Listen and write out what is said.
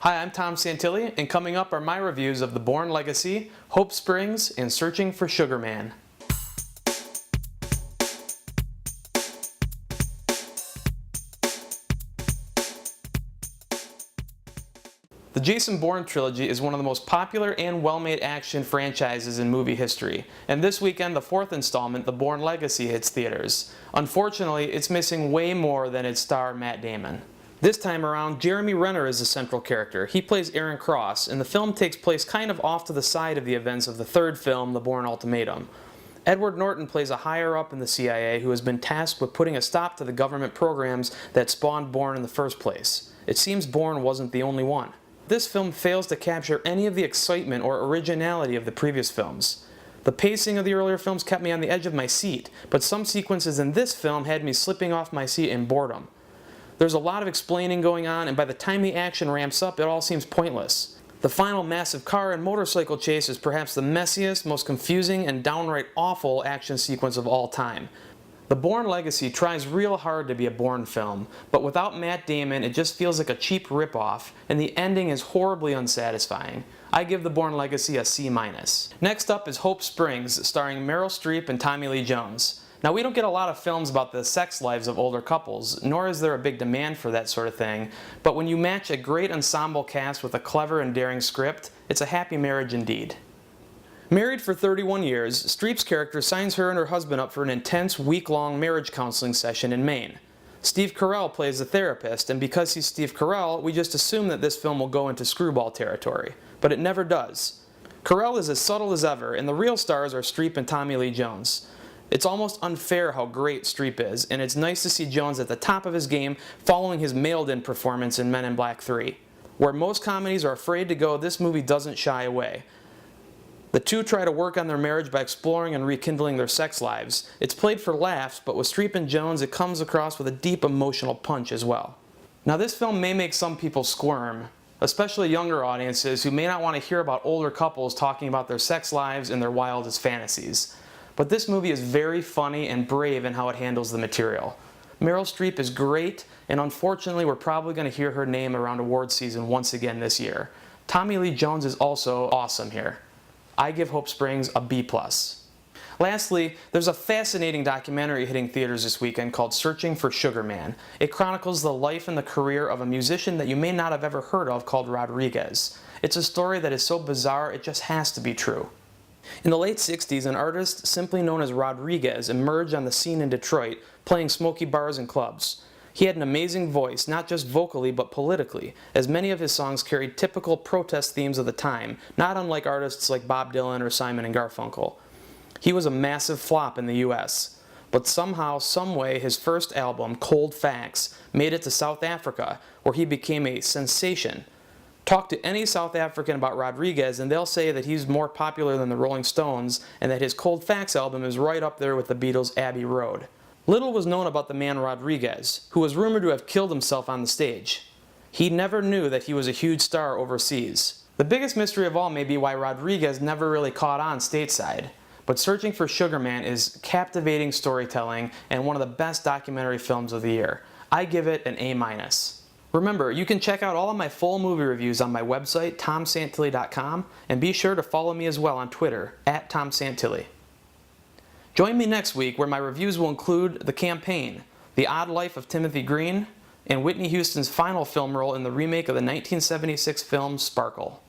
Hi, I'm Tom Santilli, and coming up are my reviews of The Bourne Legacy, Hope Springs, and Searching for Sugar Man. The Jason Bourne trilogy is one of the most popular and well-made action franchises in movie history, and this weekend the fourth installment, The Bourne Legacy, hits theaters. Unfortunately, it's missing way more than its star Matt Damon. This time around, Jeremy Renner is the central character. He plays Aaron Cross, and the film takes place kind of off to the side of the events of the third film, The Bourne Ultimatum. Edward Norton plays a higher-up in the CIA who has been tasked with putting a stop to the government programs that spawned Bourne in the first place. It seems Bourne wasn't the only one. This film fails to capture any of the excitement or originality of the previous films. The pacing of the earlier films kept me on the edge of my seat, but some sequences in this film had me slipping off my seat in boredom. There's a lot of explaining going on, and by the time the action ramps up, it all seems pointless. The final massive car and motorcycle chase is perhaps the messiest, most confusing, and downright awful action sequence of all time. The Bourne Legacy tries real hard to be a Bourne film, but without Matt Damon it just feels like a cheap ripoff, and the ending is horribly unsatisfying. I give The Bourne Legacy a C-. Next up is Hope Springs, starring Meryl Streep and Tommy Lee Jones. Now, we don't get a lot of films about the sex lives of older couples, nor is there a big demand for that sort of thing, but when you match a great ensemble cast with a clever and daring script, it's a happy marriage indeed. Married for 31 years, Streep's character signs her and her husband up for an intense, week-long marriage counseling session in Maine. Steve Carell plays the therapist, and because he's Steve Carell, we just assume that this film will go into screwball territory. But it never does. Carell is as subtle as ever, and the real stars are Streep and Tommy Lee Jones. It's almost unfair how great Streep is, and it's nice to see Jones at the top of his game following his mailed-in performance in Men in Black 3. Where most comedies are afraid to go, this movie doesn't shy away. The two try to work on their marriage by exploring and rekindling their sex lives. It's played for laughs, but with Streep and Jones it comes across with a deep emotional punch as well. Now, this film may make some people squirm, especially younger audiences who may not want to hear about older couples talking about their sex lives and their wildest fantasies. But this movie is very funny and brave in how it handles the material. Meryl Streep is great, and unfortunately we're probably going to hear her name around award season once again this year. Tommy Lee Jones is also awesome here. I give Hope Springs a B+. Lastly, there's a fascinating documentary hitting theaters this weekend called Searching for Sugar Man. It chronicles the life and the career of a musician that you may not have ever heard of called Rodriguez. It's a story that is so bizarre it just has to be true. In the late 60s, an artist simply known as Rodriguez emerged on the scene in Detroit, playing smoky bars and clubs. He had an amazing voice, not just vocally but politically, as many of his songs carried typical protest themes of the time, not unlike artists like Bob Dylan or Simon and Garfunkel. He was a massive flop in the US, but somehow, someway, his first album, Cold Facts, made it to South Africa, where he became a sensation. Talk to any South African about Rodriguez and they'll say that he's more popular than the Rolling Stones and that his Cold Facts album is right up there with the Beatles' Abbey Road. Little was known about the man Rodriguez, who was rumored to have killed himself on the stage. He never knew that he was a huge star overseas. The biggest mystery of all may be why Rodriguez never really caught on stateside. But Searching for Sugar Man is captivating storytelling and one of the best documentary films of the year. I give it an A-. Remember, you can check out all of my full movie reviews on my website, tomsantilli.com, and be sure to follow me as well on Twitter, @TomSantilli. Join me next week where my reviews will include The Campaign, The Odd Life of Timothy Green, and Whitney Houston's final film role in the remake of the 1976 film Sparkle.